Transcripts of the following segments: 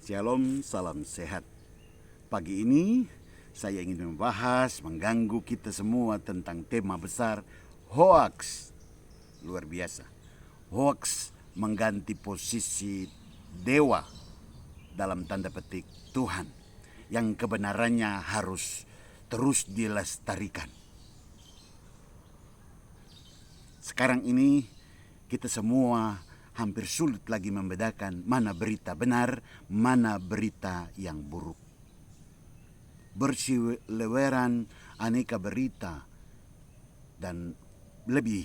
Shalom, salam sehat. Pagi ini saya ingin membahas, mengganggu kita semua tentang tema besar hoax. Luar biasa. Hoax mengganti posisi dewa dalam tanda petik Tuhan, yang kebenarannya harus terus dilestarikan. Sekarang ini kita semua hampir sulit lagi membedakan mana berita benar, mana berita yang buruk. Berseliweran aneka berita, dan lebih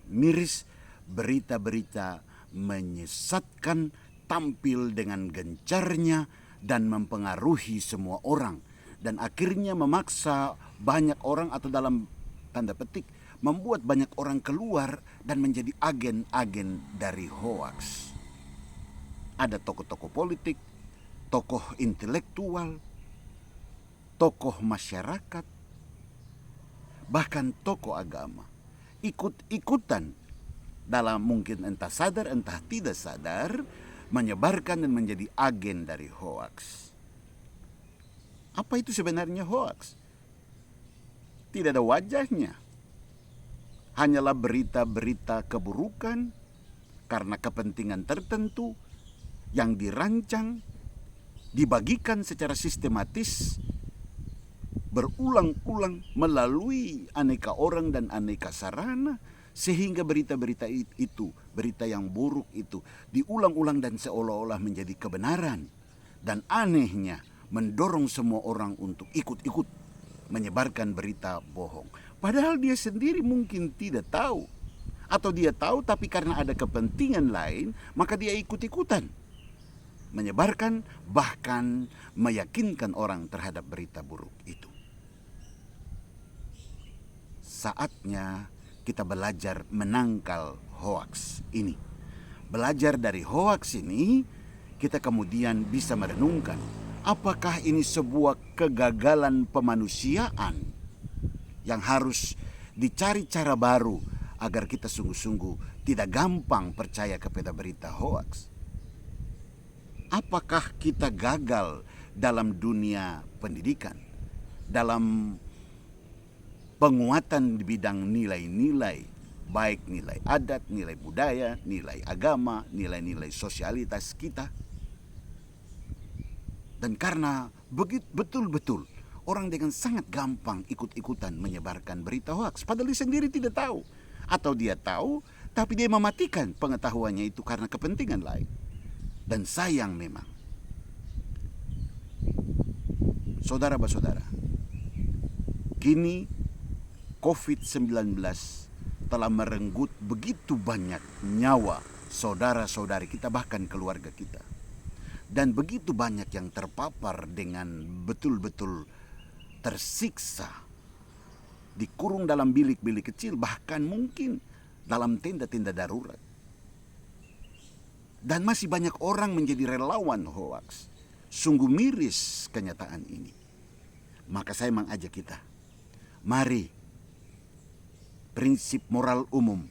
miris, berita-berita menyesatkan, tampil dengan gencarnya dan mempengaruhi semua orang, dan akhirnya memaksa banyak orang, atau dalam tanda petik membuat banyak orang keluar dan menjadi agen-agen dari hoaks. Ada tokoh-tokoh politik, tokoh intelektual, tokoh masyarakat, bahkan tokoh agama ikut-ikutan dalam, mungkin entah sadar entah tidak sadar, menyebarkan dan menjadi agen dari hoaks. Apa itu sebenarnya hoaks? Tidak ada wajahnya. Hanyalah berita-berita keburukan karena kepentingan tertentu yang dirancang, dibagikan secara sistematis, berulang-ulang melalui aneka orang dan aneka sarana, sehingga berita-berita itu, berita yang buruk itu, diulang-ulang dan seolah-olah menjadi kebenaran. Dan anehnya mendorong semua orang untuk ikut-ikut menyebarkan berita bohong. Padahal dia sendiri mungkin tidak tahu, atau dia tahu tapi karena ada kepentingan lain, maka dia ikut-ikutan menyebarkan, bahkan meyakinkan orang terhadap berita buruk itu. Saatnya kita belajar menangkal hoaks ini. Belajar dari hoaks ini, kita kemudian bisa merenungkan, apakah ini sebuah kegagalan pemanusiaan yang harus dicari cara baru agar kita sungguh-sungguh tidak gampang percaya kepada berita hoaks? Apakah kita gagal dalam dunia pendidikan, dalam penguatan di bidang nilai-nilai, baik nilai adat, nilai budaya, nilai agama, nilai-nilai sosialitas kita? Dan karena betul-betul orang dengan sangat gampang ikut-ikutan menyebarkan berita hoaks, padahal dia sendiri tidak tahu, atau dia tahu tapi dia mematikan pengetahuannya itu karena kepentingan lain. Dan sayang memang, saudara-saudara, kini COVID-19 telah merenggut begitu banyak nyawa saudara-saudari kita, bahkan keluarga kita. Dan begitu banyak yang terpapar dengan betul-betul tersiksa, dikurung dalam bilik-bilik kecil, bahkan mungkin dalam tenda-tenda darurat. Dan masih banyak orang menjadi relawan hoaks. Sungguh miris kenyataan ini. Maka saya mengajak kita, mari prinsip moral umum,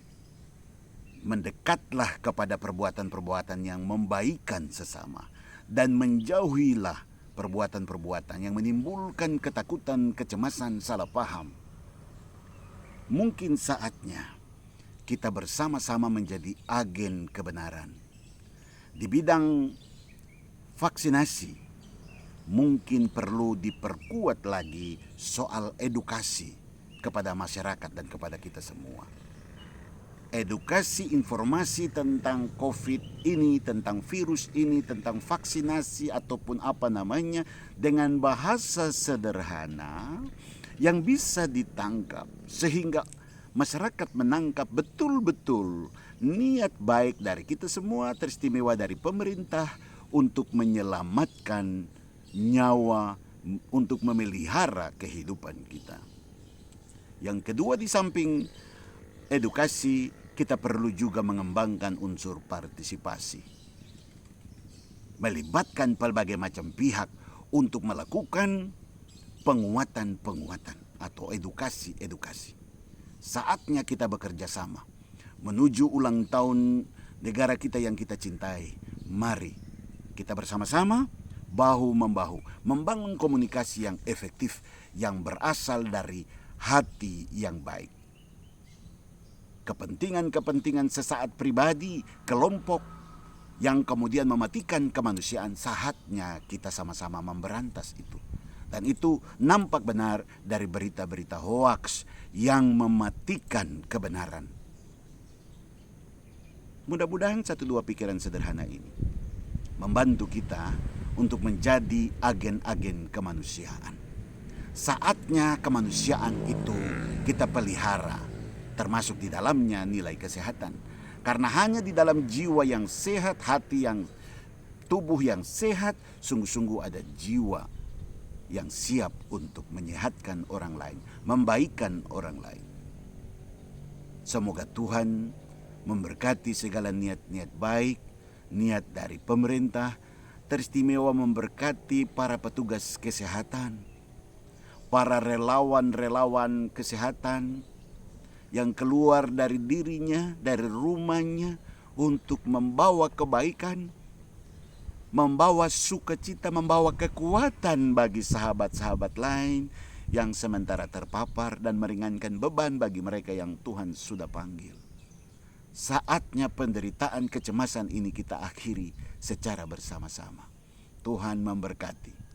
mendekatlah kepada perbuatan-perbuatan yang membaikan sesama, dan menjauhilah perbuatan-perbuatan yang menimbulkan ketakutan, kecemasan, salah paham. Mungkin saatnya kita bersama-sama menjadi agen kebenaran. Di bidang vaksinasi, mungkin perlu diperkuat lagi soal edukasi kepada masyarakat dan kepada kita semua. Edukasi informasi tentang COVID ini, tentang virus ini, tentang vaksinasi ataupun apa namanya, dengan bahasa sederhana yang bisa ditangkap, sehingga masyarakat menangkap betul-betul niat baik dari kita semua, teristimewa dari pemerintah untuk menyelamatkan nyawa, untuk memelihara kehidupan kita. Yang kedua, di samping edukasi, kita perlu juga mengembangkan unsur partisipasi, melibatkan berbagai macam pihak untuk melakukan penguatan-penguatan atau edukasi-edukasi. Saatnya kita bekerja sama menuju ulang tahun negara kita yang kita cintai. Mari kita bersama-sama bahu-membahu, membangun komunikasi yang efektif yang berasal dari hati yang baik. Kepentingan-kepentingan sesaat pribadi, kelompok yang kemudian mematikan kemanusiaan, saatnya kita sama-sama memberantas itu. Dan itu nampak benar dari berita-berita hoaks yang mematikan kebenaran. Mudah-mudahan 1-2 pikiran sederhana ini membantu kita untuk menjadi agen-agen kemanusiaan. Saatnya kemanusiaan itu kita pelihara, termasuk di dalamnya nilai kesehatan. Karena hanya di dalam jiwa yang sehat, hati yang, tubuh yang sehat, sungguh-sungguh ada jiwa yang siap untuk menyehatkan orang lain, membaikan orang lain. Semoga Tuhan memberkati segala niat-niat baik, niat dari pemerintah, teristimewa memberkati para petugas kesehatan, para relawan-relawan kesehatan yang keluar dari dirinya, dari rumahnya untuk membawa kebaikan, membawa sukacita, membawa kekuatan bagi sahabat-sahabat lain yang sementara terpapar dan meringankan beban bagi mereka yang Tuhan sudah panggil. Saatnya penderitaan kecemasan ini kita akhiri secara bersama-sama. Tuhan memberkati.